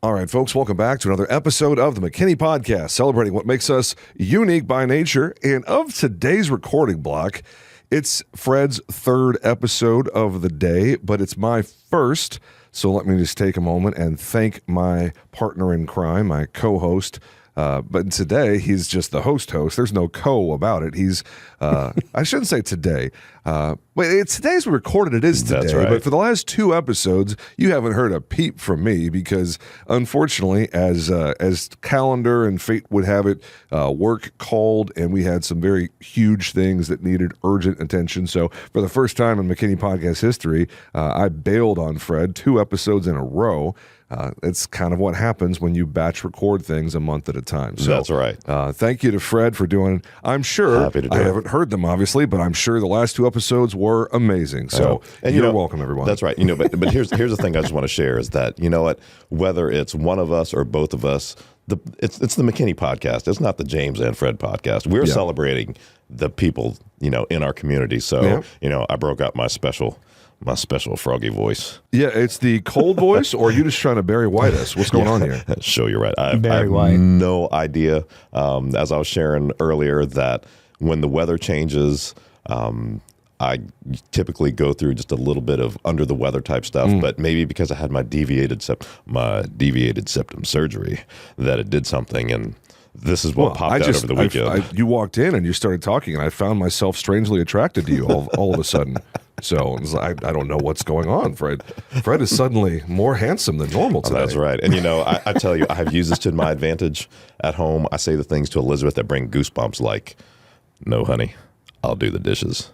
All right, folks, welcome back to another episode of the McKinney Podcast, celebrating what makes us unique by nature. And of today's recording block, it's Fred's third episode of the day, but it's my first. So let me just take a moment and thank my partner in crime, my co-host. But today, he's just the host. There's no co about it. He's, I shouldn't say today. But it's today's we recorded. It is today. That's right. But for the last two episodes, you haven't heard a peep from me because, unfortunately, as calendar and fate would have it, work called, and we had some very huge things that needed urgent attention. So for the first time in McKinney Podcast history, I bailed on Fred 2 episodes in a row. It's kind of what happens when you batch record things a month at a time. So, that's right. Thank you to Fred for doing it. I'm sure, Happy to do I it. haven't heard them, obviously, but I'm sure the last 2 episodes were amazing. So and you're welcome, everyone. That's right. But here's the thing I just want to share is that, you know what, whether it's one of us or both of us, it's the McKinney Podcast. It's not the James and Fred Podcast. We're celebrating the people, in our community. So, I broke out my special froggy voice. Yeah, it's the cold voice, or are you just trying to Barry White us? What's going on here? Show you're right. I have no idea. As I was sharing earlier, that when the weather changes, I typically go through just a little bit of under the weather type stuff, but maybe because I had my deviated septum surgery, that it did something, and this is what popped out over the weekend. You walked in and you started talking, and I found myself strangely attracted to you all of a sudden. So I don't know what's going on, Fred. Fred is suddenly more handsome than normal today. That's right. And, I tell you, I have used this to my advantage at home. I say the things to Elizabeth that bring goosebumps like, no, honey, I'll do the dishes.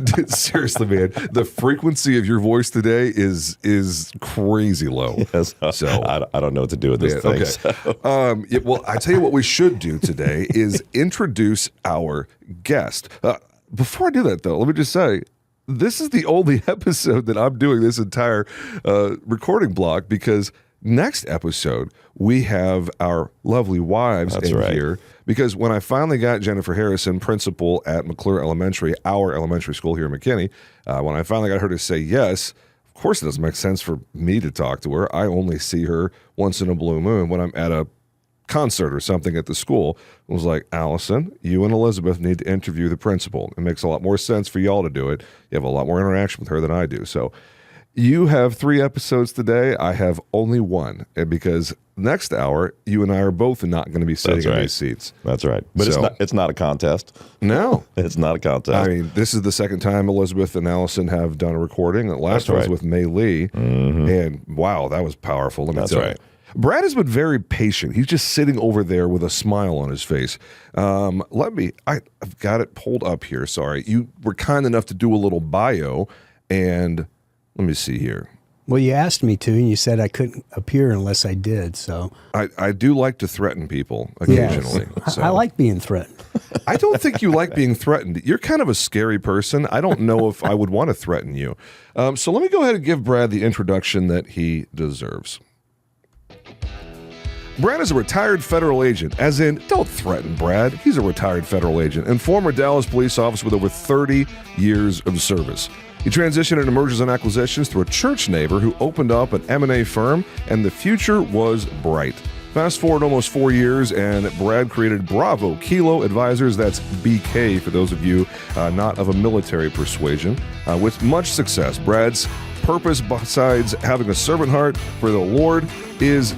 Dude, seriously, man, the frequency of your voice today is crazy low. Yes, so I don't know what to do with this thing. Okay. So. Well, I tell you what we should do today is introduce our guest. Before I do that, though, let me just say, this is the only episode that I'm doing this entire recording block, because next episode we have our lovely wives here. Because when I finally got Jennifer Harrison, principal at McClure Elementary, our elementary school here in McKinney, when I finally got her to say yes, of course it doesn't make sense for me to talk to her. I only see her once in a blue moon when I'm at a concert or something at the school. It was like, Allison, you and Elizabeth need to interview the principal. It makes a lot more sense for y'all to do it. You have a lot more interaction with her than I do. So you have 3 episodes today. I have only 1, because next hour you and I are both not going to be sitting in these seats. That's right. But it's not a contest. No, it's not a contest. I mean, this is the second time Elizabeth and Allison have done a recording. The last one was with May Lee, and wow, that was powerful. Let me tell you. Brad has been very patient. He's just sitting over there with a smile on his face. I've got it pulled up here. Sorry. You were kind enough to do a little bio, and let me see here. Well, you asked me to, and you said I couldn't appear unless I did, so. I do like to threaten people occasionally. Yes. So. I like being threatened. I don't think you like being threatened. You're kind of a scary person. I don't know if I would want to threaten you. So let me go ahead and give Brad the introduction that he deserves. Brad is a retired federal agent, as in, don't threaten Brad. He's a retired federal agent and former Dallas police officer with over 30 years of service. He transitioned into mergers and acquisitions through a church neighbor who opened up an M&A firm, and the future was bright. Fast forward almost 4 years, and Brad created Bravo Kilo Advisors, that's BK for those of you not of a military persuasion, with much success. Brad's purpose, besides having a servant heart for the Lord, is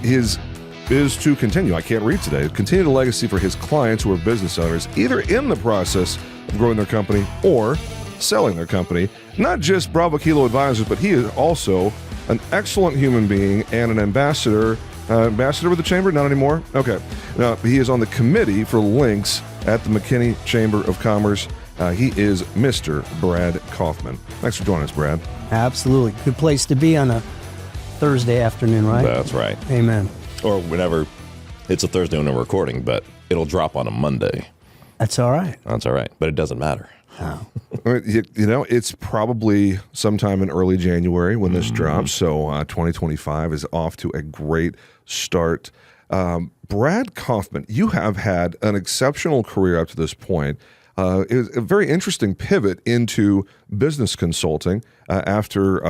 to continue, I can't read today, continue the legacy for his clients who are business owners, either in the process of growing their company or selling their company. Not just Bravo Kilo Advisors, but he is also an excellent human being and an ambassador. Ambassador with the Chamber? Not anymore? Okay. Now, he is on the committee for links at the McKinney Chamber of Commerce. He is Mr. Brad Kaufman. Thanks for joining us, Brad. Absolutely. Good place to be on a Thursday afternoon, right? That's right. Amen. Or whenever it's a Thursday when we're recording, but it'll drop on a Monday. That's all right. That's all right. But it doesn't matter. Oh. It's probably sometime in early January when this drops. So 2025 is off to a great start. Brad Kaufman, you have had an exceptional career up to this point. It was a very interesting pivot into business consulting after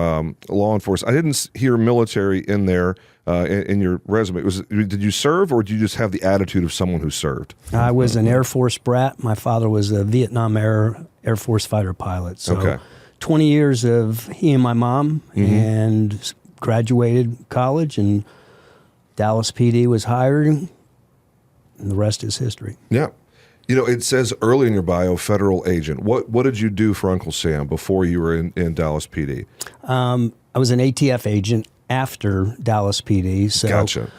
law enforcement. I didn't hear military in there in your resume. Did you serve, or did you just have the attitude of someone who served? I was an Air Force brat. My father was a Vietnam Air Force fighter pilot. So 20 years of he and my mom, and graduated college, and Dallas PD was hired, and the rest is history. Yeah. It says early in your bio, federal agent. What did you do for Uncle Sam before you were in Dallas PD? I was an ATF agent after Dallas PD. So gotcha.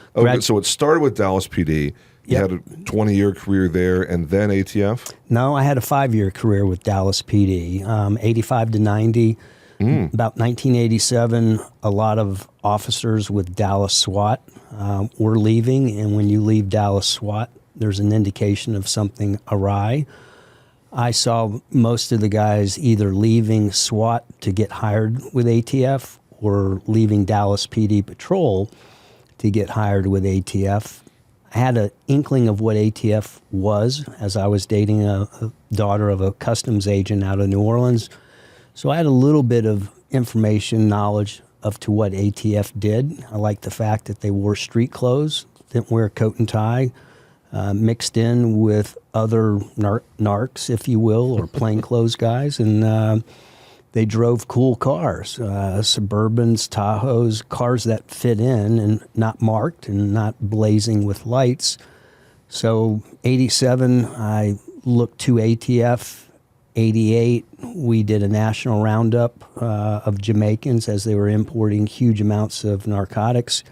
So it started with Dallas PD. You had a 20-year career there, and then ATF? No, I had a 5-year career with Dallas PD, 85 to 90. About 1987, a lot of officers with Dallas SWAT were leaving, and when you leave Dallas SWAT, there's an indication of something awry. I saw most of the guys either leaving SWAT to get hired with ATF or leaving Dallas PD Patrol to get hired with ATF. I had an inkling of what ATF was as I was dating a daughter of a customs agent out of New Orleans. So I had a little bit of information, knowledge to what ATF did. I liked the fact that they wore street clothes, didn't wear a coat and tie, mixed in with other narcs, if you will, or plainclothes guys, and they drove cool cars, Suburbans, Tahoes, cars that fit in and not marked and not blazing with lights. So 87, I looked to ATF. 88, we did a national roundup of Jamaicans as they were importing huge amounts of narcotics.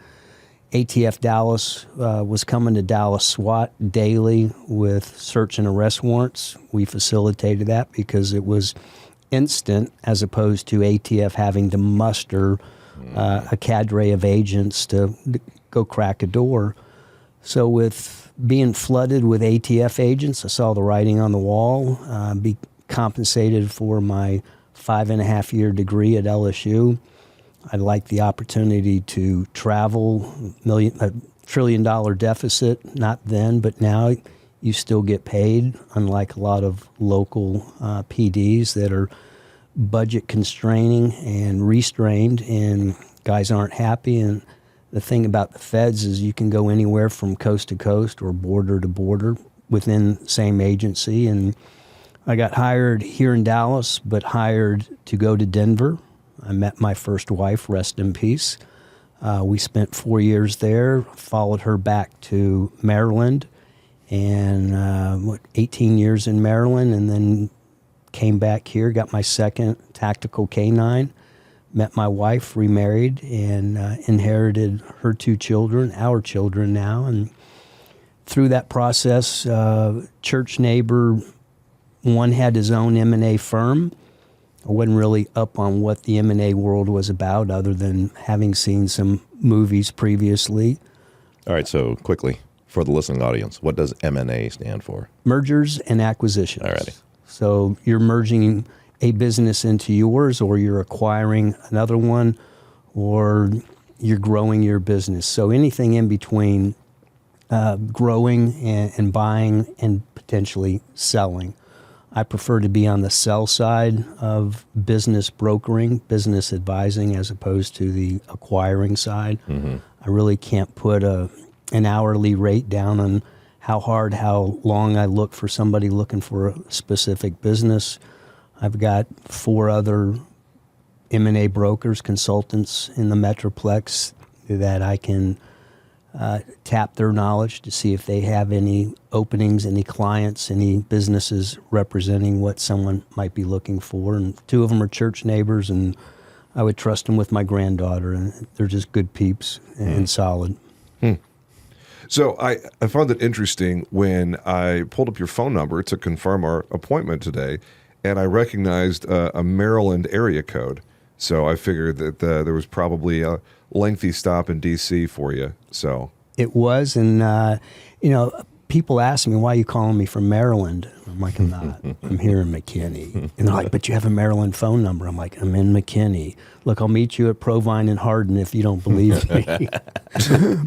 ATF Dallas was coming to Dallas SWAT daily with search and arrest warrants. We facilitated that because it was instant, as opposed to ATF having to muster a cadre of agents to go crack a door. So with being flooded with ATF agents, I saw the writing on the wall, be compensated for my 5.5-year degree at LSU. I liked the opportunity to travel, $1 trillion deficit, not then, but now you still get paid, unlike a lot of local PDs that are budget constraining and restrained, and guys aren't happy. And the thing about the feds is you can go anywhere from coast to coast or border to border within the same agency. And I got hired here in Dallas, but hired to go to Denver. I met my first wife, rest in peace. We spent 4 years there, followed her back to Maryland, and 18 years in Maryland, and then came back here, got my second tactical K-9, met my wife, remarried, and inherited her 2 children, our children now. And through that process, church neighbor, one had his own M&A firm. I wasn't really up on what the M&A world was about other than having seen some movies previously. All right, so quickly, for the listening audience, what does M&A stand for? Mergers and acquisitions. All righty. So you're merging a business into yours, or you're acquiring another one, or you're growing your business. So anything in between growing and buying and potentially selling. I prefer to be on the sell side of business brokering, business advising, as opposed to the acquiring side. Mm-hmm. I really can't put an hourly rate down on how long I look for somebody looking for a specific business. I've got 4 other M&A brokers, consultants in the Metroplex that I can tap their knowledge to see if they have any openings, any clients, any businesses representing what someone might be looking for. And 2 of them are church neighbors, and I would trust them with my granddaughter, and they're just good peeps and solid. So I found it interesting when I pulled up your phone number to confirm our appointment today, and I recognized a Maryland area code. So I figured that there was probably a lengthy stop in D.C. for you. So it was, and people ask me, why are you calling me from Maryland? I'm like, I'm not. I'm here in McKinney. And they're like, but you have a Maryland phone number. I'm like, I'm in McKinney. Look, I'll meet you at Provine and Hardin if you don't believe me.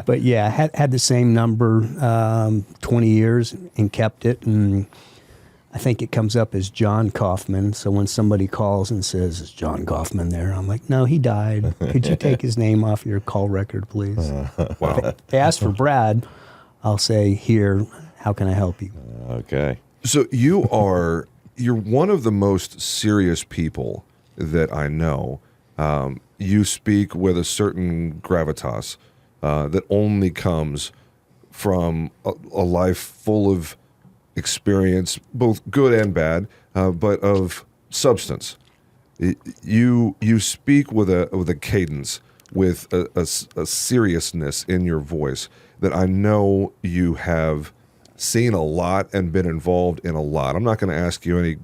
But yeah, I had the same number 20 years and kept it. And I think it comes up as John Kaufman. So when somebody calls and says, "Is John Kaufman there?" I'm like, "No, he died. Could you take his name off your call record, please?" Wow. If they ask for Brad, I'll say, "Here, how can I help you?" Okay. So you're one of the most serious people that I know. You speak with a certain gravitas that only comes from a life full of experience, both good and bad, but of substance. You speak with a cadence, with a seriousness in your voice that I know you have seen a lot and been involved in a lot. I'm not going to ask you any,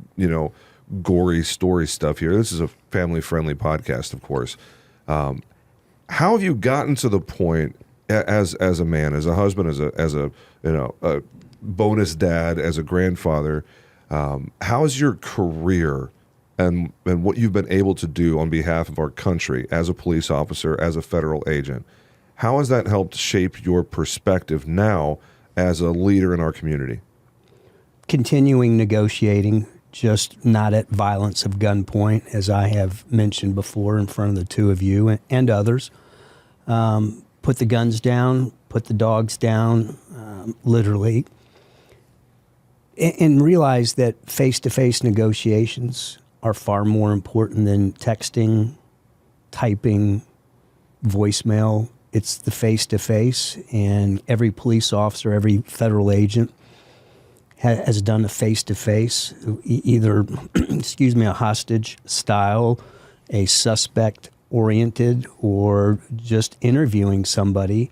gory story stuff here. This is a family-friendly podcast, of course. How have you gotten to the point as a man, as a husband, as a bonus dad, as a grandfather? How's your career and what you've been able to do on behalf of our country as a police officer, as a federal agent? How has that helped shape your perspective now as a leader in our community? Continuing negotiating, just not at violence of gunpoint, as I have mentioned before in front of the two of you and others. Put the guns down, put the dogs down, literally, and realize that face-to-face negotiations are far more important than texting, typing, voicemail. It's the face-to-face, and every police officer, every federal agent has done a face-to-face, either, a hostage style, a suspect-oriented, or just interviewing somebody.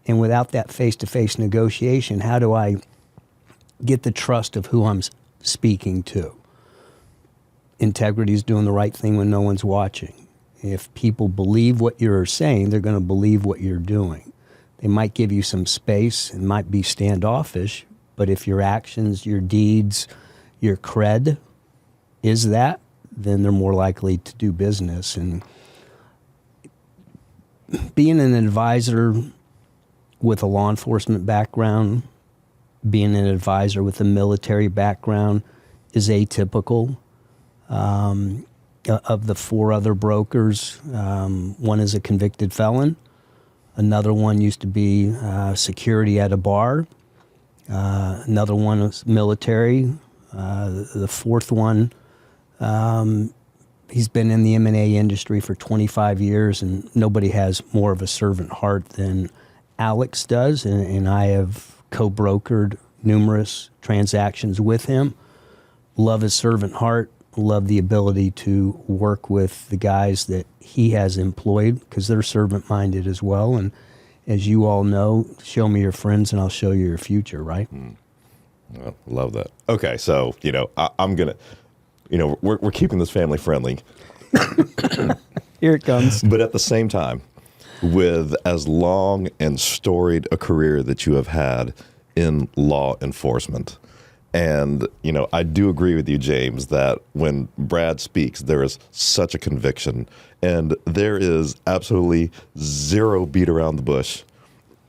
And without that face-to-face negotiation, how do I get the trust of who I'm speaking to? Integrity is doing the right thing when no one's watching. If people believe what you're saying, they're going to believe what you're doing. They might give you some space and might be standoffish, but if your actions, your deeds, your cred is that, then they're more likely to do business. And being an advisor with a law enforcement background, being an advisor with a military background is atypical. Of the four other brokers, one is a convicted felon. Another one used to be security at a bar. Another one was military. The fourth one, he's been in the M&A industry for 25 years, and nobody has more of a servant heart than Alex does, and I have co-brokered numerous transactions with him. Love his servant heart. Love the ability to work with the guys that he has employed because they're servant-minded as well. And as you all know, show me your friends and I'll show you your future, right? Well, love that. Okay, so, I'm going to, we're keeping this family-friendly. Here it comes. But at the same time, with as long and storied a career that you have had in law enforcement, and, I do agree with you, James, that when Brad speaks, there is such a conviction and there is absolutely zero beat around the bush.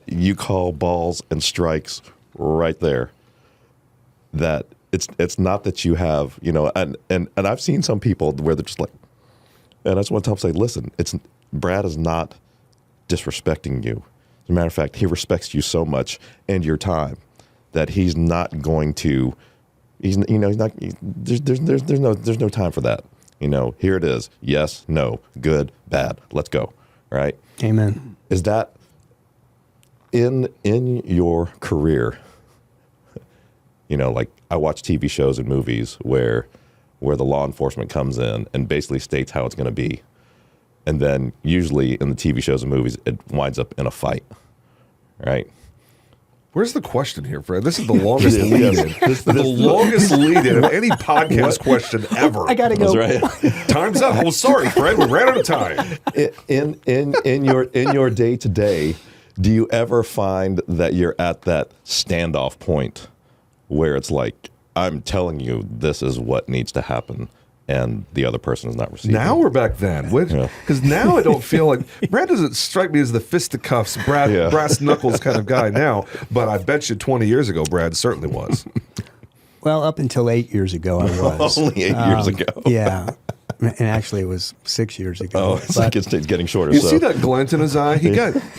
You call balls and strikes right there. That it's not that you have, and I've seen some people where they're just like, and I just want to say, listen, Brad is not disrespecting you. As a matter of fact, he respects you so much and your time that he's not going to, there's no time for that. Here it is. Yes, no, good, bad. Let's go. Right? Amen. Is that in your career? Like I watch TV shows and movies where the law enforcement comes in and basically states how it's going to be. And then usually in the TV shows and movies, it winds up in a fight. Right? Where's the question here, Fred? This is the longest lead-in. This is the longest lead-in of any podcast question ever. I gotta go. That's right. Time's up. Well, sorry, Fred. We ran out of time. In your day-to-day, do you ever find that you're at that standoff point where it's like, I'm telling you, this is what needs to happen, and the other person is not receiving? Now we're back then. Because now I don't feel like Brad doesn't strike me as the fisticuffs, brass knuckles kind of guy now, but I bet you 20 years ago, Brad certainly was. Well, up until 8 years ago, I was. Only 8 years ago. Yeah. And actually, it was 6 years ago. Oh, it's like it's getting shorter. You see that glint in his eye? He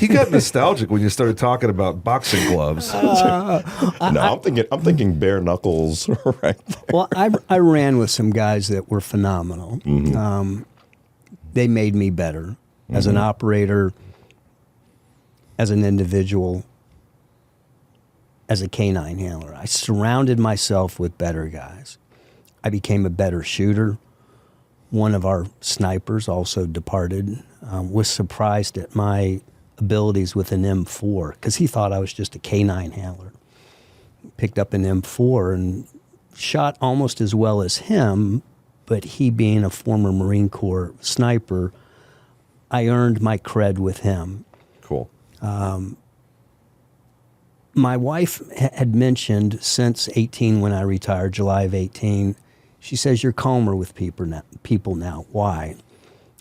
got nostalgic when you started talking about boxing gloves. No, I'm thinking bare knuckles. Right there. Well, I ran with some guys that were phenomenal. Mm-hmm. They made me better as an operator, as an individual, as a canine handler. I surrounded myself with better guys. I became a better shooter. One of our snipers also departed, was surprised at my abilities with an M4 because he thought I was just a canine handler. Picked up an M4 and shot almost as well as him, but he being a former Marine Corps sniper, I earned my cred with him. Cool. My wife had mentioned since 18 when I retired, July of 18, she says, you're calmer with people now. Why?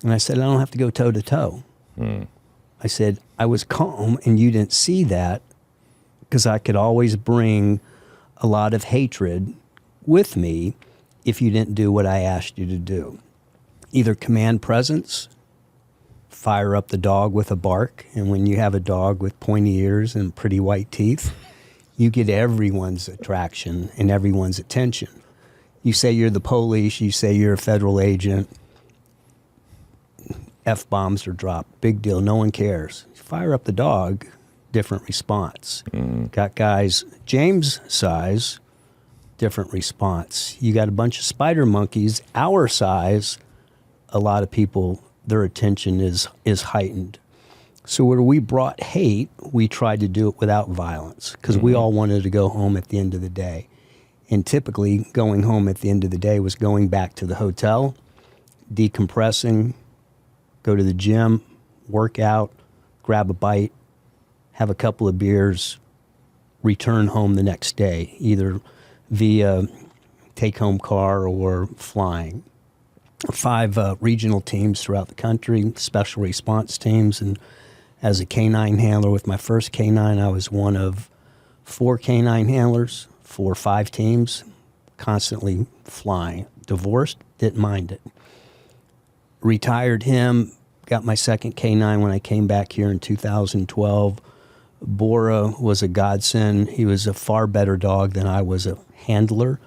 And I said, I don't have to go toe-to-toe. I said, I was calm and you didn't see that because I could always bring a lot of hatred with me if you didn't do what I asked you to do. Either command presence, fire up the dog with a bark, and when you have a dog with pointy ears and pretty white teeth, you get everyone's attraction and everyone's attention. You say you're the police, you say you're a federal agent, F-bombs are dropped, big deal, no one cares. Fire up the dog, different response. Got guys James size, different response. You got a bunch of spider monkeys, our size, a lot of people, their attention is heightened. So where we brought hate, we tried to do it without violence because we all wanted to go home at the end of the day. And typically going home at the end of the day was going back to the hotel, decompressing, go to the gym, work out, grab a bite, have a couple of beers, return home the next day, either via take-home car or flying. 5 regional teams throughout the country, special response teams, and as a canine handler with my first canine, I was one of 4 canine handlers for 5 teams, constantly flying. Divorced, didn't mind it. Retired him, got my second canine when I came back here in 2012. Bora was a godsend. He was a far better dog than I was a handler.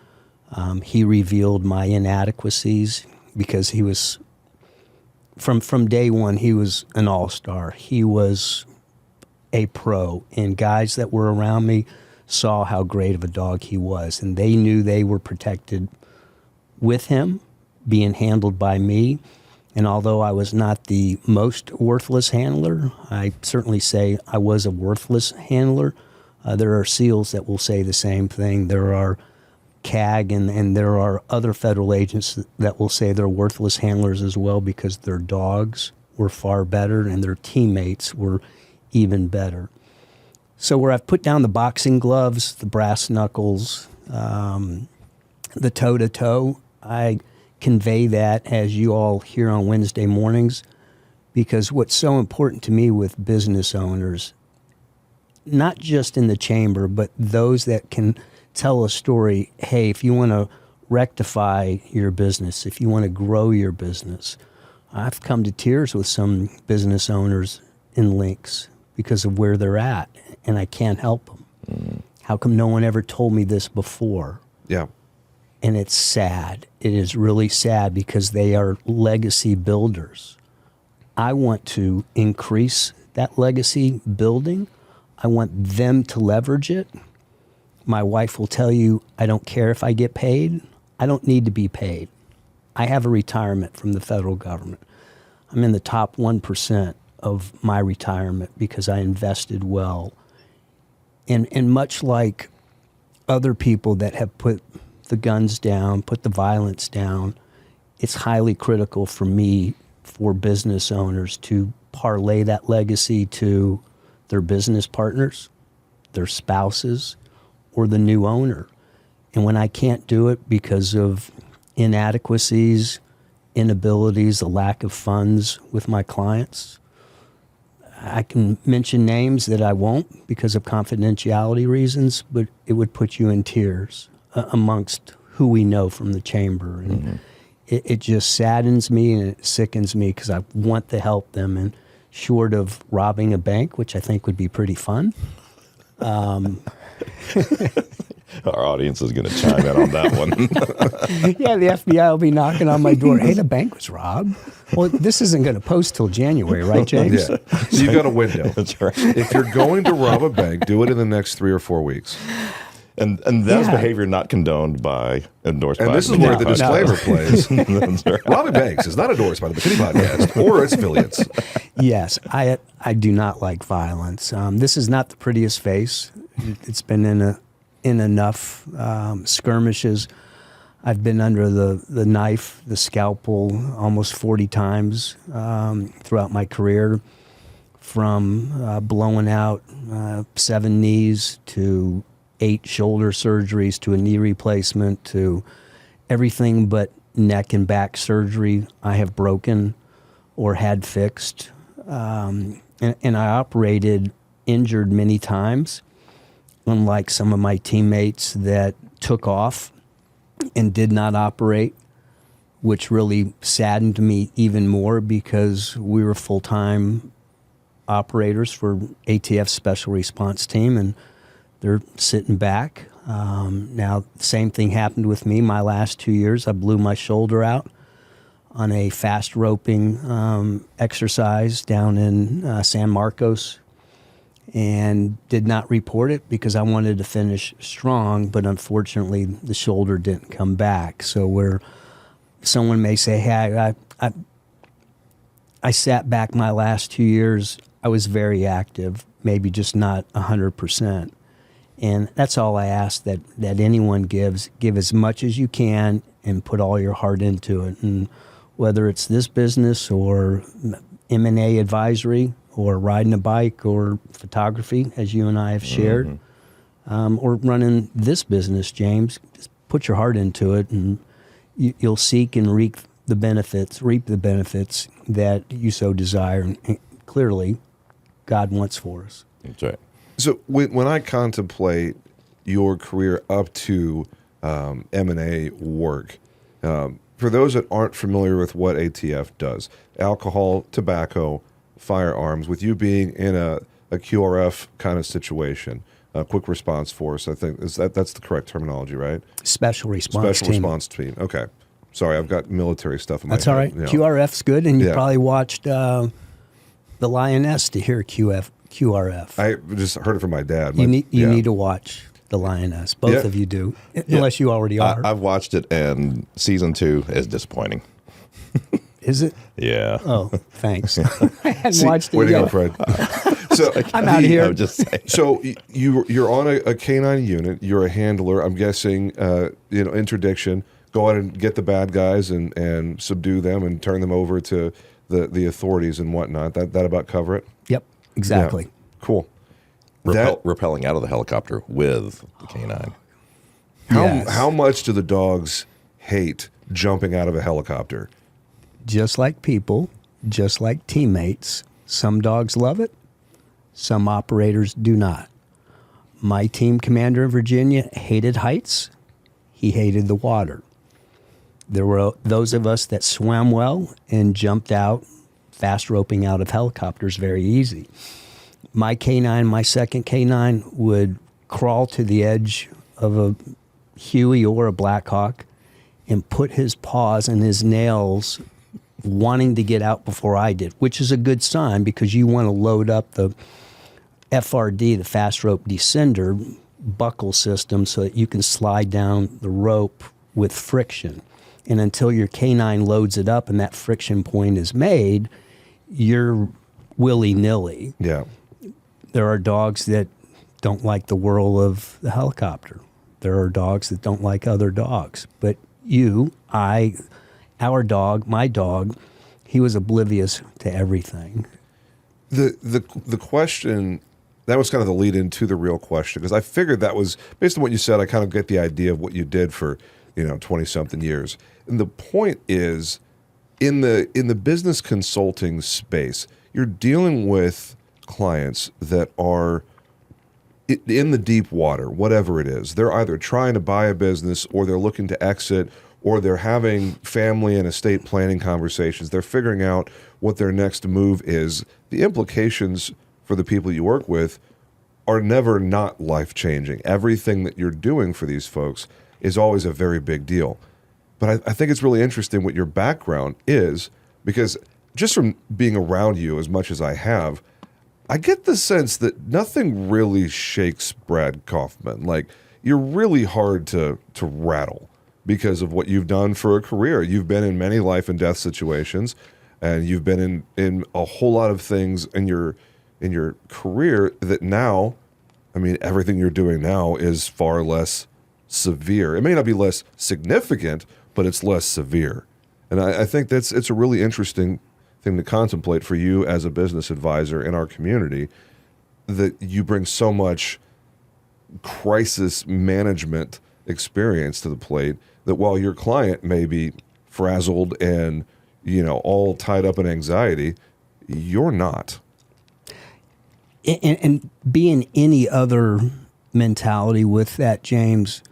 He revealed my inadequacies because he was, from day one, he was an all-star. He was a pro, and guys that were around me saw how great of a dog he was, and they knew they were protected with him, being handled by me. And although I was not the most worthless handler, I certainly say I was a worthless handler. There are SEALs that will say the same thing. There are CAG and there are other federal agents that will say they're worthless handlers as well because their dogs were far better and their teammates were even better. So where I've put down the boxing gloves, the brass knuckles, the toe-to-toe, I convey that as you all hear on Wednesday mornings because what's so important to me with business owners, not just in the chamber, but those that can tell a story, hey, if you want to rectify your business, if you want to grow your business, I've come to tears with some business owners in links because of where they're at, and I can't help them. How come no one ever told me this before? Yeah. And it's sad. It is really sad because they are legacy builders. I want to increase that legacy building. I want them to leverage it. My wife will tell you, I don't care if I get paid. I don't need to be paid. I have a retirement from the federal government. I'm in the top 1% of my retirement because I invested well. And much like other people that have put the guns down, put the violence down, it's highly critical for me, for business owners, to parlay that legacy to their business partners, their spouses, or the new owner. And when I can't do it because of inadequacies, inabilities, a lack of funds with my clients, I can mention names that I won't because of confidentiality reasons, but it would put you in tears. amongst who we know from the chamber. And it just saddens me and it sickens me because I want to help them. And short of robbing a bank, which I think would be pretty fun. Our audience is going to chime in on that one. Yeah, the FBI will be knocking on my door. Hey, the bank was robbed. Well, this isn't going to post till January, right, James? Yeah. So you got a window. That's right. If you're going to rob a bank, do it in the next 3 or 4 weeks. And that's behavior not condoned by, endorsed by. And this is McKinney where the disclaimer plays. That's right. Robbing banks is not endorsed by the McKinney Podcast or its affiliates. Yes, I do not like violence. This is not the prettiest face. It's been in enough skirmishes. I've been under the knife, the scalpel, almost 40 times throughout my career, from blowing out 7 knees to 8 shoulder surgeries to a knee replacement to everything but neck and back surgery I have broken or had fixed. And I operated injured many times, unlike some of my teammates that took off and did not operate, which really saddened me even more because we were full-time operators for ATF Special Response Team, and they're sitting back. Now, the same thing happened with me my last 2 years. I blew my shoulder out on a fast roping exercise down in San Marcos, and did not report it because I wanted to finish strong, but unfortunately the shoulder didn't come back. So where someone may say, hey, I sat back my last 2 years, I was very active, maybe just not 100%. And that's all I ask that anyone gives. Give as much as you can and put all your heart into it. And whether it's this business or M&A advisory or riding a bike or photography, as you and I have shared, or running this business, James, just put your heart into it and you'll seek and reap the benefits that you so desire. And clearly, God wants for us. That's right. So when I contemplate your career up to M&A work, for those that aren't familiar with what ATF does, alcohol, tobacco, firearms, with you being in a QRF kind of situation, a quick response force, I think that's the correct terminology, right? Special response team. Response team. Okay. Sorry, I've got military stuff in my head. That's all right. Yeah. QRF's good, and you probably watched The Lioness to hear QRF. I just heard it from my dad. You need to watch The Lioness. Both of you do, unless you already are. I've watched it, and season 2 is disappointing. Is it? Yeah. Oh, thanks. I hadn't watched it way yet. to go, Fred. So I'm out of here. I'm just saying. So you're on a canine unit. You're a handler. I'm guessing, interdiction. Go out and get the bad guys and subdue them and turn them over to the authorities and whatnot. That about cover it? Yep, exactly. Yeah. Cool. Rappelling out of the helicopter with the canine. How much do the dogs hate jumping out of a helicopter? Just like people, just like teammates, some dogs love it, some operators do not. My team commander in Virginia hated heights. He hated the water. There were those of us that swam well and jumped out, fast roping out of helicopters very easy. My canine, my second canine, would crawl to the edge of a Huey or a Blackhawk and put his paws and his nails wanting to get out before I did, which is a good sign because you want to load up the FRD, the fast rope descender buckle system, so that you can slide down the rope with friction. And until your canine loads it up and that friction point is made, you're willy-nilly. Yeah. There are dogs that don't like the whirl of the helicopter. There are dogs that don't like other dogs. But our dog, my dog, he was oblivious to everything. The question, that was kind of the lead into the real question, because I figured that was, based on what you said, I kind of get the idea of what you did for 20-something years. And the point is, in the business consulting space, you're dealing with clients that are in the deep water, whatever it is. They're either trying to buy a business, or they're looking to exit, or they're having family and estate planning conversations. They're figuring out what their next move is. The implications for the people you work with are never not life-changing. Everything that you're doing for these folks is always a very big deal. But I think it's really interesting what your background is, because just from being around you as much as I have, I get the sense that nothing really shakes Brad Kaufman. Like, you're really hard to rattle because of what you've done for a career. You've been in many life and death situations, and you've been in a whole lot of things in your career that now, I mean, everything you're doing now is far less severe. It may not be less significant, but it's less severe. And I think it's a really interesting thing to contemplate for you as a business advisor in our community, that you bring so much crisis management experience to the plate, that while your client may be frazzled and, all tied up in anxiety, you're not. And being any other mentality with that, James,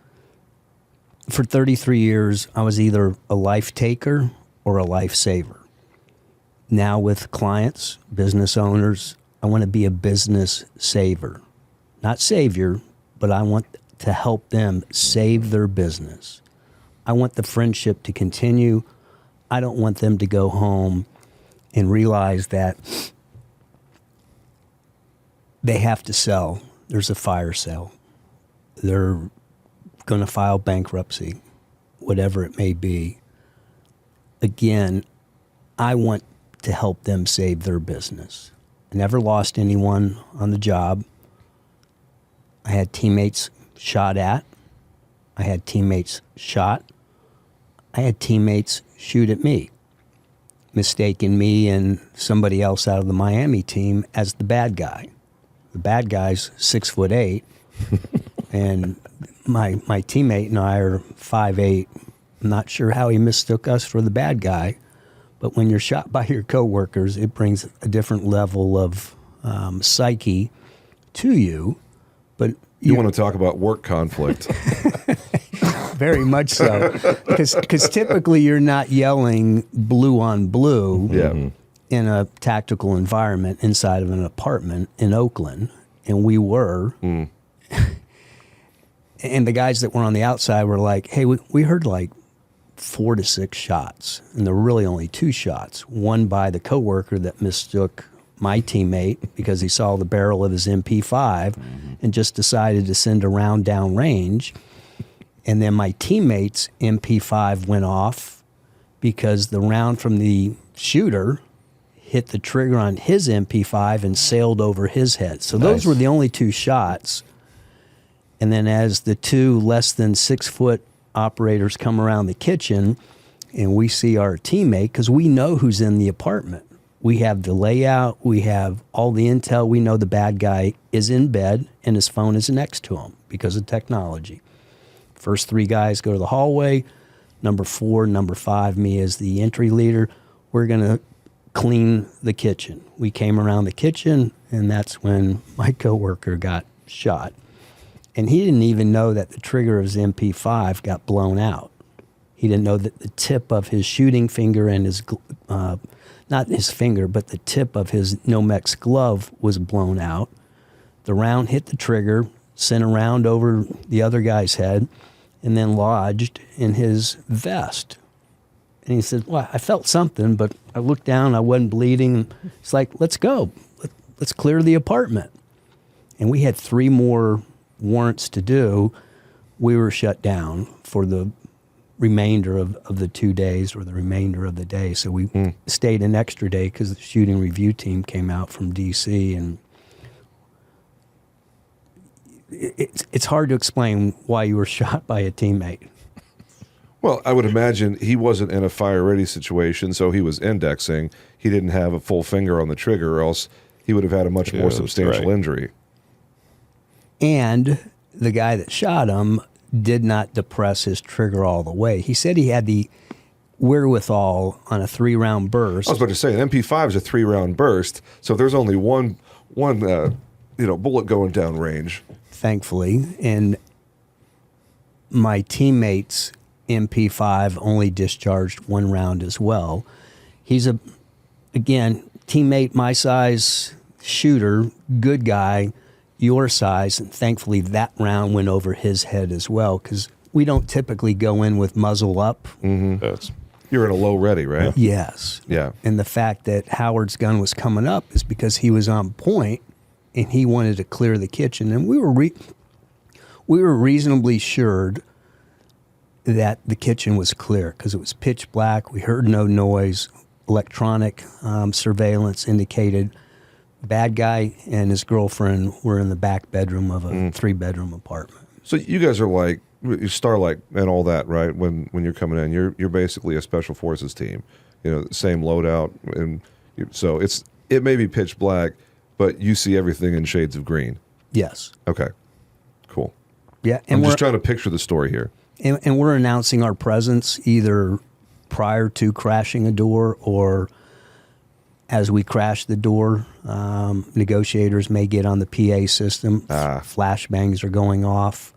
for 33 years, I was either a life taker or a life saver. Now with clients, business owners, I want to be a business saver. Not savior, but I want to help them save their business. I want the friendship to continue. I don't want them to go home and realize that they have to sell. There's a fire sale. They're going to file bankruptcy, whatever it may be. Again, I want to help them save their business. I never lost anyone on the job. I had teammates shot at. I had teammates shot. I had teammates shoot at me, mistaking me and somebody else out of the Miami team as the bad guy. The bad guy's 6'8", and my teammate and I are 5'8". I'm not sure how he mistook us for the bad guy, but when you're shot by your coworkers, it brings a different level of psyche to you. But you want to talk about work conflict. Very much so, because typically you're not yelling blue on blue. Yeah. In a tactical environment inside of an apartment in Oakland, and we were. And the guys that were on the outside were like, hey, we heard like 4 to 6 shots, and there were really only 2 shots. One by the coworker that mistook my teammate because he saw the barrel of his MP5 and just decided to send a round down range. And then my teammate's MP5 went off because the round from the shooter hit the trigger on his MP5 and sailed over his head. So those were the only 2 shots. And then as the 2 less than 6 foot operators come around the kitchen and we see our teammate, because we know who's in the apartment. We have the layout, we have all the intel, we know the bad guy is in bed and his phone is next to him because of technology. First 3 guys go to the hallway. Number 4, number 5, me as the entry leader, we're going to clean the kitchen. We came around the kitchen, and that's when my coworker got shot. And he didn't even know that the trigger of his MP5 got blown out. He didn't know that the tip of his shooting finger and his, not his finger, but the tip of his Nomex glove was blown out. The round hit the trigger, sent a round over the other guy's head, and then lodged in his vest. And he said, well, I felt something, but I looked down, I wasn't bleeding. It's like, let's go. Let's clear the apartment. And we had 3 more warrants to do. We were shut down for the remainder of the 2 days, or the remainder of the day. So we stayed an extra day because the shooting review team came out from D.C. and it's hard to explain why you were shot by a teammate. Well, I would imagine he wasn't in a fire-ready situation, so he was indexing. He didn't have a full finger on the trigger, or else he would have had a much more substantial injury. And the guy that shot him did not depress his trigger all the way. He said he had the wherewithal on a 3-round burst. I was about to say, an MP5 is a 3-round burst, so if there's only one bullet going down range, thankfully. And my teammate's MP5 only discharged 1 round as well. He's again, teammate my size, shooter, good guy, your size, and thankfully that round went over his head as well, because we don't typically go in with muzzle up. That's You're in a low ready, right? Yes. Yeah. And the fact that Howard's gun was coming up is because he was on point and he wanted to clear the kitchen. And we were reasonably assured that the kitchen was clear because it was pitch black. We heard no noise. Electronic surveillance indicated bad guy and his girlfriend were in the back bedroom of a 3-bedroom apartment. So you guys are like Starlight and all that, right? When you're coming in, you're basically a special forces team. You know, same loadout, and so it may be pitch black, but you see everything in shades of green. Yes. Okay. Cool. Yeah, and I'm just trying to picture the story here. And we're announcing our presence either prior to crashing a door or as we crash the door. Negotiators may get on the PA system. Flashbangs are going off.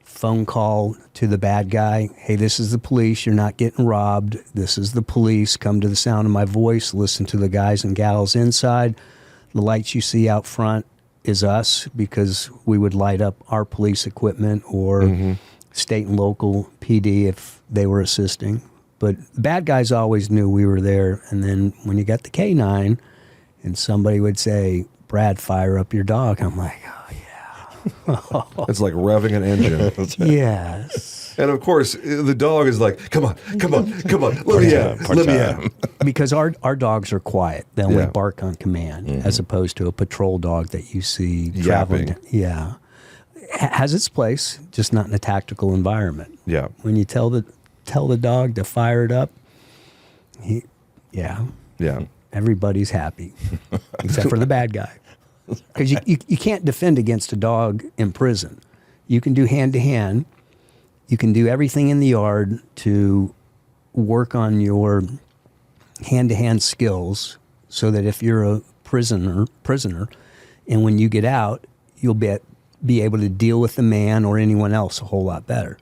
Phone call to the bad guy. Hey, this is the police. You're not getting robbed. This is the police. Come to the sound of my voice. Listen to the guys and gals inside. The lights you see out front is us, because we would light up our police equipment or state and local PD if they were assisting. But the bad guys always knew we were there. And then when you got the K9 and somebody would say, Brad, fire up your dog. I'm like, oh, yeah. It's like revving an engine. Yes. And of course, the dog is like, come on, let me out. Because our dogs are quiet. They only bark on command, as opposed to a patrol dog that you see traveling. Yeah. Has its place, just not in a tactical environment. Yeah. When you tell the dog to fire it up, everybody's happy, except for the bad guy. Because you can't defend against a dog in prison. You can do hand-to-hand. You can do everything in the yard to work on your hand-to-hand skills so that if you're a prisoner, and when you get out, you'll be able to deal with the man or anyone else a whole lot better.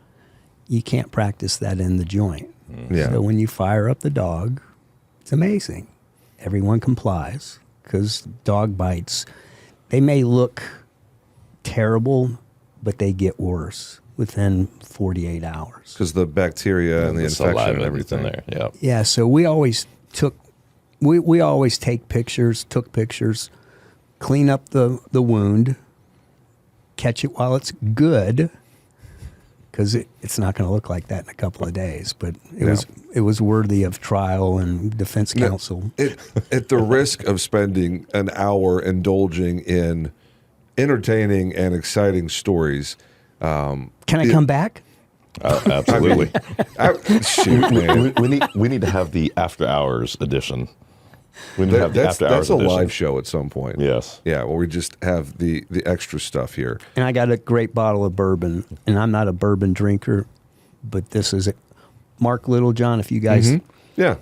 You can't practice that in the joint. Yeah. So when you fire up the dog, it's amazing. Everyone complies, because dog bites, they may look terrible, but they get worse within 48 hours. Because the bacteria and the infection and everything there. Yeah. Yeah, so we always took pictures, clean up the wound, catch it while it's good, because it's not going to look like that in a couple of days. But it was worthy of trial and defense counsel. At the risk of spending an hour indulging in entertaining and exciting stories. Can I come back? Absolutely. Shoot, man. We need to have the after hours edition. We need to have the after hours That's a edition. live show at some point. Yes. Yeah, where we just have the extra stuff here. And I got a great bottle of bourbon, and I'm not a bourbon drinker, but this is it. Mark Littlejohn, if you guys... Yeah.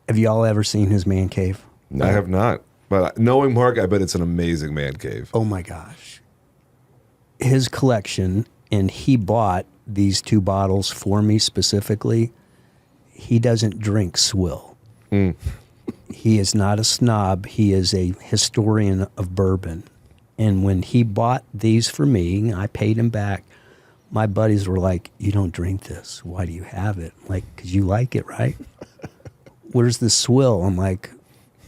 Have you all ever seen his man cave? No. I have not. But knowing Mark, I bet it's an amazing man cave. Oh, my gosh. His collection, and he bought these 2 bottles for me specifically. He doesn't drink swill. He is not a snob. He is a historian of bourbon. And when he bought these for me, I paid him back. My buddies were like, you don't drink this. Why do you have it? I'm like, because you like it, right? Where's the swill? I'm like,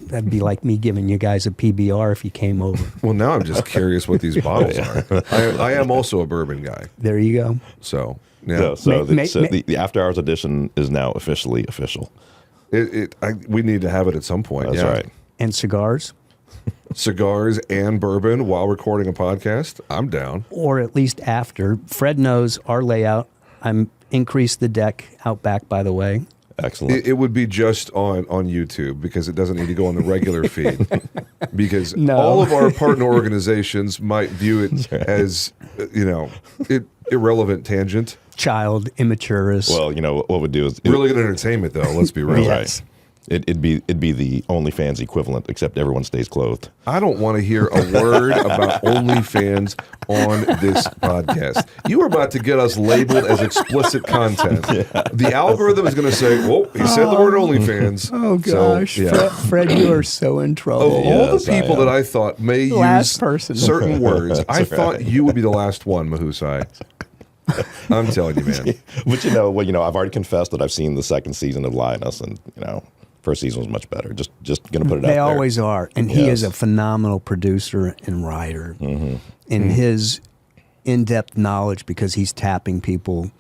that'd be like me giving you guys a PBR if you came over. Well, now I'm just curious what these bottles are. I am also a bourbon guy. There you go. So, yeah. So the after hours edition is now officially official. We need to have it at some point. That's right. And cigars? Cigars and bourbon while recording a podcast? I'm down. Or at least after. Fred knows our layout. I'm increased the deck out back, by the way. Excellent. It would be just on YouTube, because it doesn't need to go on the regular feed. Because all of our partner organizations might view it as, irrelevant tangent. Child, immaturist. Well, what we'd do is... Really good entertainment, though. Let's be real. Yes. It'd be the OnlyFans equivalent, except everyone stays clothed. I don't want to hear a word about OnlyFans on this podcast. You are about to get us labeled as explicit content. Yeah. The algorithm is going to say, "Well, he said the word OnlyFans." Oh gosh, so, yeah. Fred, you are so in trouble. Of all the people that I thought may use person. certain words, I thought you would be the last one, Mahusay. I'm telling you, man. But I've already confessed that I've seen the second season of Lioness, and first season was much better. Just going to put it out there. They always are. And he is a phenomenal producer and writer. Mm-hmm. And his in-depth knowledge, because he's tapping people,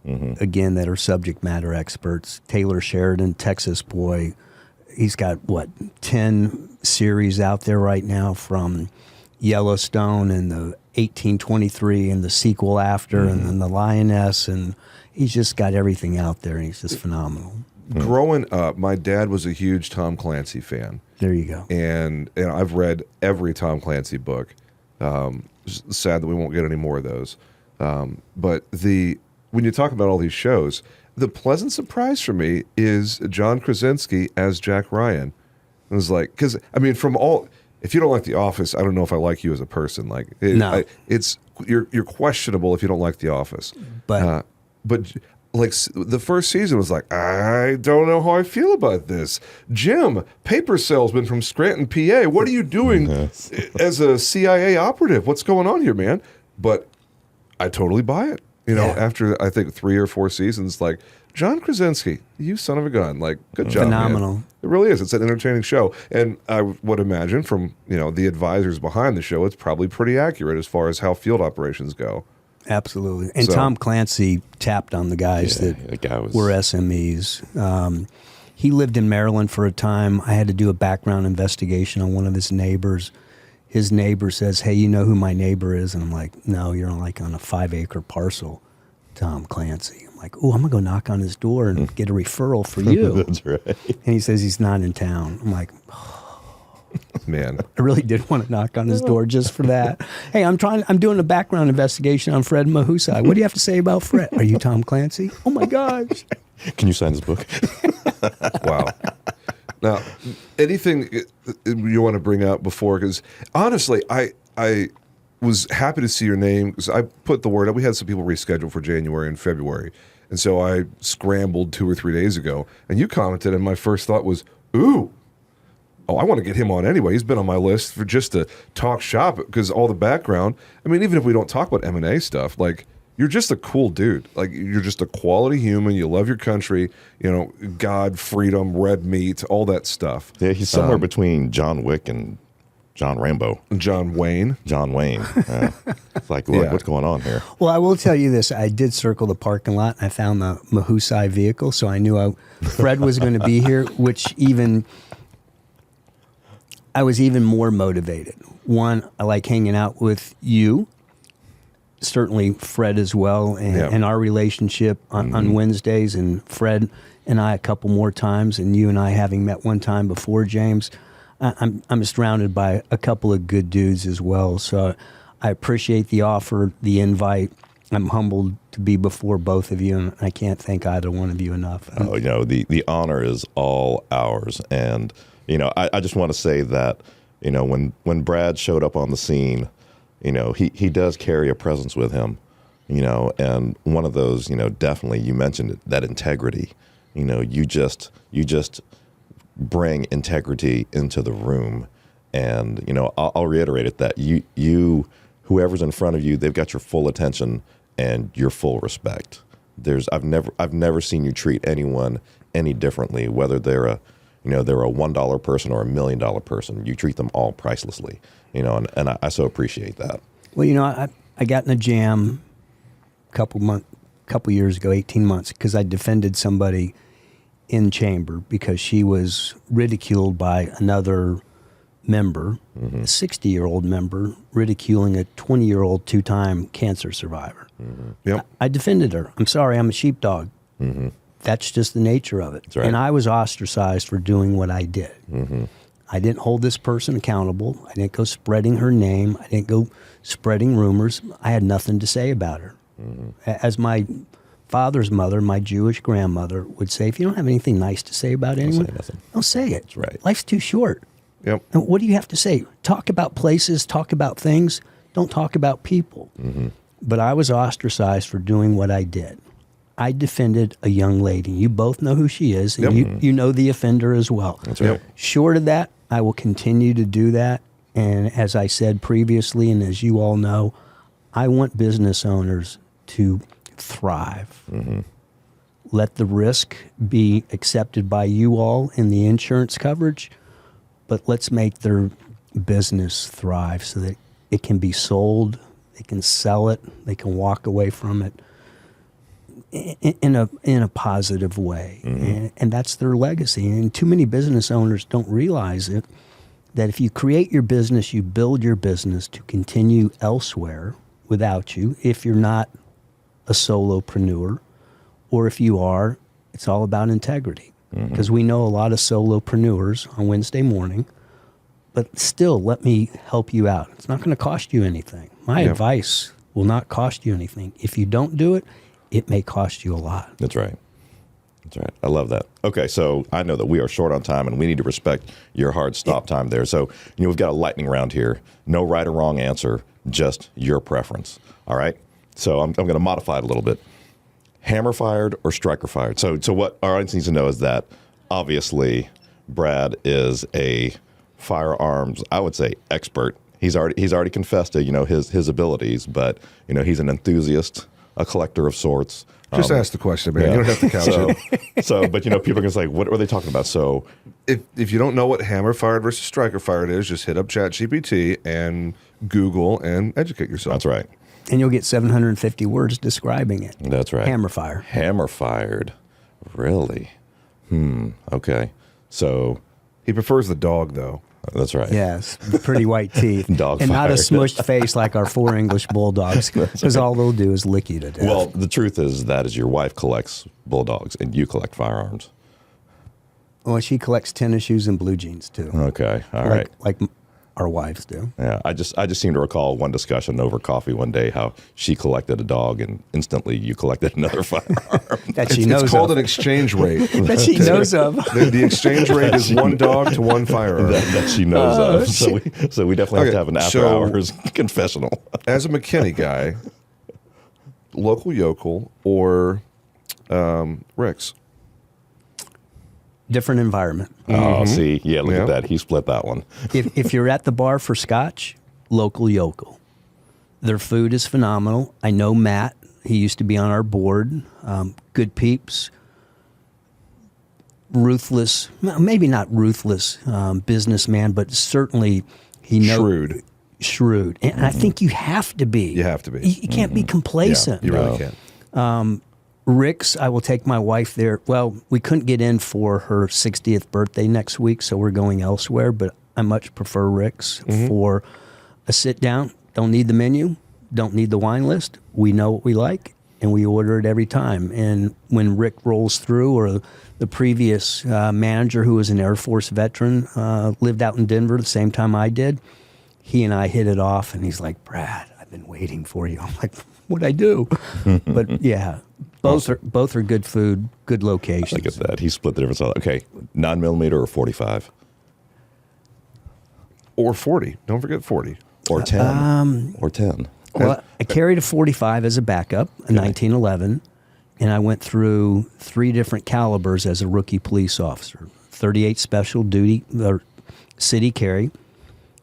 again, that are subject matter experts. Taylor Sheridan, Texas boy, he's got, 10 series out there right now, from Yellowstone and the 1823 and the sequel after, and then the Lioness. And he's just got everything out there, and he's just phenomenal. Growing up, my dad was a huge Tom Clancy fan. There you go. And I've read every Tom Clancy book. Sad that we won't get any more of those. But when you talk about all these shows, the pleasant surprise for me is John Krasinski as Jack Ryan. It was like, because if you don't like The Office, I don't know if I like you as a person. You're questionable if you don't like The Office. But like the first season was like, I don't know how I feel about this. Jim, paper salesman from Scranton, PA. What are you doing as a CIA operative? What's going on here, man? But I totally buy it. After I think 3 or 4 seasons, like, John Krasinski, you son of a gun. Like, good job, phenomenal. Man. It really is. It's an entertaining show. And I would imagine from, the advisors behind the show, it's probably pretty accurate as far as how field operations go. Absolutely. And Tom Clancy tapped on the guys that were SMEs. He lived in Maryland for a time. I had to do a background investigation on one of his neighbors. His neighbor says, "Hey, you know who my neighbor is?" And I'm like, "No, you're on a 5-acre parcel, Tom Clancy." I'm like, "Oh, I'm going to go knock on his door and get a referral for you." That's right. And he says he's not in town. I'm like, man, I really did want to knock on his door just for that. Hey, I'm doing a background investigation on Fred Mahusay. What do you have to say about Fred? Are you Tom Clancy? Oh my gosh. Can you sign this book? Wow. Now, anything you want to bring up before? Because honestly, I was happy to see your name, because I put the word out. We had some people rescheduled for January and February. And so I scrambled 2 or 3 days ago, and you commented, and my first thought was, ooh, I want to get him on anyway. He's been on my list for just to talk shop, because all the background. I mean, even if we don't talk about M&A stuff, like, you're just a cool dude. Like, you're just a quality human. You love your country, God, freedom, red meat, all that stuff. Yeah, he's somewhere between John Wick and John Rambo. John Wayne. It's like, what's going on here? Well, I will tell you this. I did circle the parking lot. I found the Mahusay vehicle, so I knew Fred was going to be here, which I was even more motivated. One, I like hanging out with you. Certainly Fred as well, and our relationship on Wednesdays, and Fred and I a couple more times, and you and I having met one time before, James. I'm surrounded by a couple of good dudes as well, so I appreciate the offer, the invite. I'm humbled to be before both of you, and I can't thank either one of you enough. The honor is all ours, and I just want to say that when Brad showed up on the scene, he does carry a presence with him, and one of those, definitely, you mentioned it, that integrity. You just bring integrity into the room, and I'll reiterate it, that you whoever's in front of you, they've got your full attention and your full respect. I've never seen you treat anyone any differently, whether they're a $1 person or $1 million person. You treat them all pricelessly. And I so appreciate that. Well, I got in a jam a couple years ago, 18 months, because I defended somebody in chamber because she was ridiculed by another member, a 60-year-old member, ridiculing a 20-year-old 2-time cancer survivor. Yep. I defended her. I'm sorry, I'm a sheepdog. That's just the nature of it. That's right. And I was ostracized for doing what I did. I didn't hold this person accountable. I didn't go spreading her name. I didn't go spreading rumors. I had nothing to say about her. As my father's mother, my Jewish grandmother, would say, if you don't have anything nice to say about anyone, don't say it. That's right. Life's too short. Yep. And what do you have to say? Talk about places, talk about things. Don't talk about people. Mm-hmm. But I was ostracized for doing what I did. I defended a young lady. You both know who she is, and you know the offender as well. That's right. Short of that, I will continue to do that. And as I said previously, and as you all know, I want business owners to thrive. Mm-hmm. Let the risk be accepted by you all in the insurance coverage, but let's make their business thrive so that it can be sold, they can sell it, they can walk away from it in a positive way. Mm-hmm. And that's their legacy. And too many business owners don't realize it, that if you create your business, you build your business to continue elsewhere without you. If you're not a solopreneur, or if you are, it's all about integrity. Because we know a lot of solopreneurs on Wednesday morning, but still, let me help you out. It's not going to cost you anything. My advice will not cost you anything. If you don't do it, it may cost you a lot. That's right. That's right. I love that. Okay, so I know that we are short on time, and we need to respect your hard stop time there. So, we've got a lightning round here. No right or wrong answer, just your preference. All right? So I'm going to modify it a little bit. Hammer fired or striker fired? So what our audience needs to know is that, obviously, Brad is a firearms, I would say, expert. He's already confessed to, his abilities, but, he's an enthusiast, a collector of sorts. Just ask the question, man. Yeah. You don't have to couch it. But people are going to say, what are they talking about? So if you don't know what hammer fired versus striker fired is, just hit up ChatGPT and Google and educate yourself. That's right. And you'll get 750 words describing it. That's right. Hammer fire. Hammer fired. Really? Okay. So he prefers the dog, though. That's right. Yes, pretty white teeth. Dog and fire. Not a smushed face like our 4 English bulldogs, because all they'll do is lick you to death. Well, the truth is your wife collects bulldogs and you collect firearms. Well, she collects tennis shoes and blue jeans, too. Okay, all right. Like our wives do. Yeah, I just seem to recall one discussion over coffee one day how she collected a dog and instantly you collected another firearm. That she knows It's called of. an exchange rate. That she knows of. The exchange rate is one dog to one firearm. That she knows of. So we definitely have to have an after-hours confessional. As a McKinney guy, local yokel or Rick's? Different environment. Oh, see, look at that. He split that one. If you're at the bar for scotch, local yokel. Their food is phenomenal. I know Matt. He used to be on our board. Good peeps. Ruthless, maybe not ruthless businessman, but certainly he knows. Shrewd. And I think you have to be. You have to be. You can't be complacent. Yeah, you really can't. Rick's, I will take my wife there. Well, we couldn't get in for her 60th birthday next week, so we're going elsewhere, but I much prefer Rick's for a sit down. Don't need the menu, don't need the wine list. We know what we like, and we order it every time. And when Rick rolls through, or the previous manager, who was an Air Force veteran, lived out in Denver the same time I did, he and I hit it off, and he's like, Brad, I've been waiting for you. I'm like, what'd I do? But yeah. Both are good food, good locations. Look at that. He split the difference. Okay, 9mm or 45? Or 40. Don't forget 40. Or 10. Or 10. Well, I carried a 45 as a backup, a 1911, and I went through 3 different calibers as a rookie police officer. 38 special duty, or city carry.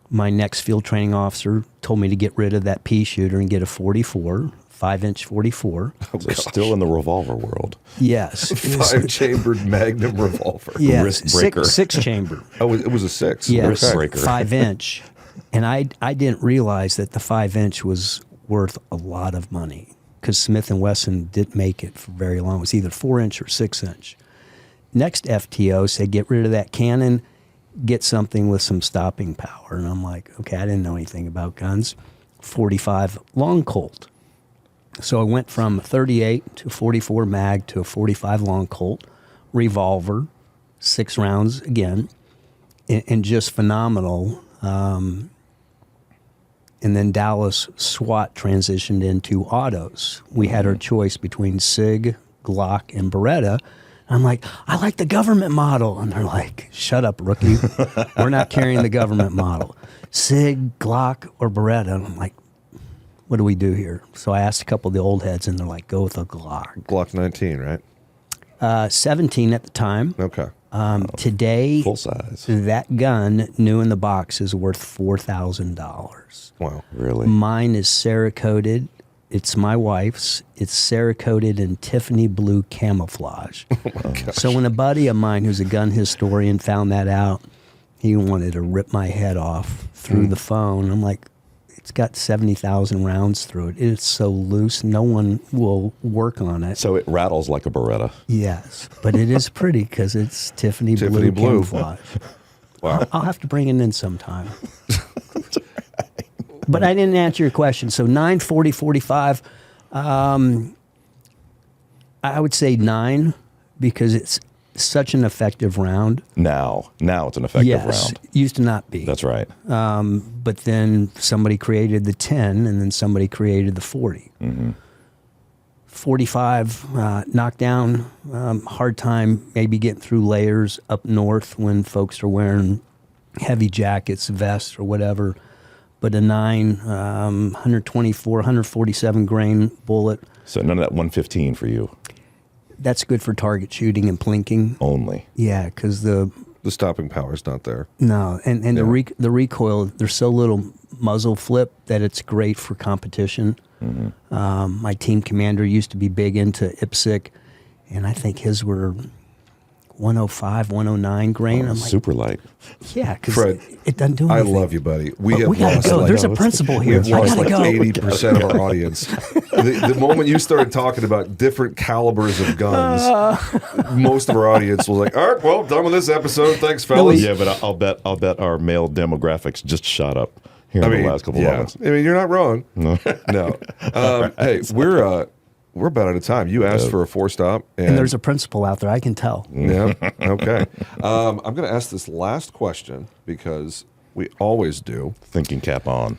My next field training officer told me to get rid of that pea shooter and get a 44. 5-inch 44. So still in the revolver world. Yes. 5-chambered Magnum revolver. Yes. Wrist breaker. 6-chamber. Oh, it was a 6. Yes. Wrist breaker. 5-inch. And I didn't realize that the 5-inch was worth a lot of money, because Smith & Wesson didn't make it for very long. It was either 4-inch or 6-inch. Next FTO said, get rid of that cannon, get something with some stopping power. And I'm like, okay, I didn't know anything about guns. 45 long Colt. So I went from 38 to 44 mag to a 45 long Colt, revolver, 6 rounds again, and just phenomenal. And then Dallas SWAT transitioned into autos. We had our choice between SIG, Glock, and Beretta. I'm like, I like the government model. And they're like, shut up, rookie. We're not carrying the government model. SIG, Glock, or Beretta. And I'm like, what do we do here? So I asked a couple of the old heads, and they're like, go with a Glock. Glock 19, right? 17 at the time. Okay. Today, Full size. that gun, new in the box, is worth $4,000. Wow. Really? Mine is Cerakoted. It's my wife's. It's Cerakoted in Tiffany blue camouflage. Oh my gosh. So when a buddy of mine who's a gun historian found that out, he wanted to rip my head off through the phone. I'm like, it's got 70,000 rounds through it. It's so loose, no one will work on it. So it rattles like a Beretta. Yes, but it is pretty because it's Tiffany blue camouflage. Wow. I'll have to bring it in sometime. But I didn't answer your question. So 9, 40, 45. I would say 9 because it's such an effective round. Now it's an effective round. Used to not be. That's right. But then somebody created the 10, and then somebody created the 40. 45 knockdown, hard time maybe getting through layers up north when folks are wearing heavy jackets, vests, or whatever. But a 9, 124, 147 grain bullet. So none of that 115 for you. That's good for target shooting and plinking. Only. Yeah, because the stopping power's not there. No, and the recoil, there's so little muzzle flip that it's great for competition. My team commander used to be big into IPSC, and I think his were 105, 109 grain. I'm like, super light. yeah, because Fred, it doesn't do anything. I love you, buddy. We But have we gotta lost go. like, There's a principle here. We've lost I like gotta go. 80% of our audience. The moment you started talking about different calibers of guns, most of our audience was like, "All right, well, done with this episode. Thanks, fellas." Yeah, but I'll bet our male demographics just shot up here in the last couple of months. I mean, you're not wrong. No. Hey, we're about out of time. You asked for a 4-stop. And there's a principle out there. I can tell. Yeah. Okay. I'm going to ask this last question because we always do. Thinking cap on.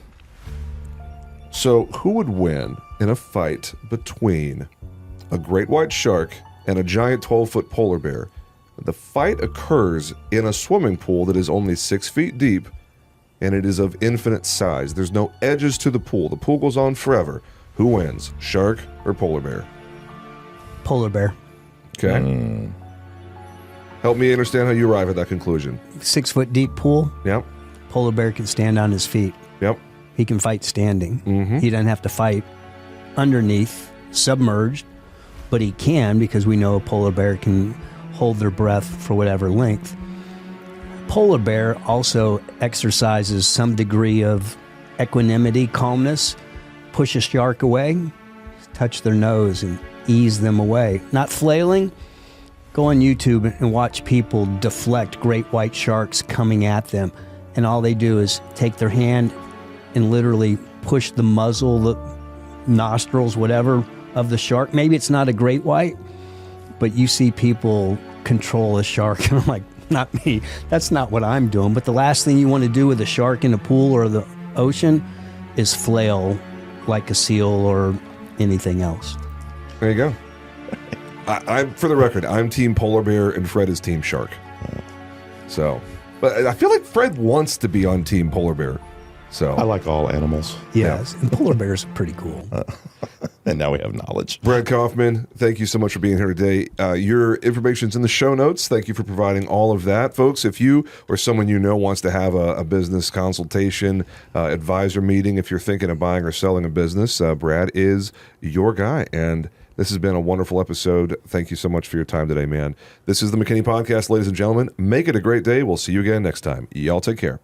So, who would win in a fight between a great white shark and a giant 12-foot polar bear? The fight occurs in a swimming pool that is only 6 feet deep, and it is of infinite size. There's no edges to the pool. The pool goes on forever. Who wins, shark or polar bear? Polar bear. Okay. Help me understand how you arrive at that conclusion. 6 foot deep pool. Yep. Polar bear can stand on his feet. Yep. He can fight standing. He doesn't have to fight underneath, submerged, but he can because we know a polar bear can hold their breath for whatever length. Polar bear also exercises some degree of equanimity, calmness. Push a shark away, touch their nose and ease them away. Not flailing. Go on YouTube and watch people deflect great white sharks coming at them. And all they do is take their hand and literally push the muzzle, the nostrils, whatever, of the shark. Maybe it's not a great white, but you see people control a shark. And I'm like, not me. That's not what I'm doing. But the last thing you want to do with a shark in a pool or the ocean is flail like a seal or anything else. There you go. I'm for the record, I'm team polar bear and Fred is team shark. So, but I feel like Fred wants to be on team polar bear. So I like all animals. Yes, and polar bears are pretty cool. And now we have knowledge. Brad Kaufman, thank you so much for being here today. Your information's in the show notes. Thank you for providing all of that. Folks, if you or someone you know wants to have a business consultation, advisor meeting, if you're thinking of buying or selling a business, Brad is your guy. And this has been a wonderful episode. Thank you so much for your time today, man. This is the McKinney Podcast, ladies and gentlemen. Make it a great day. We'll see you again next time. Y'all take care.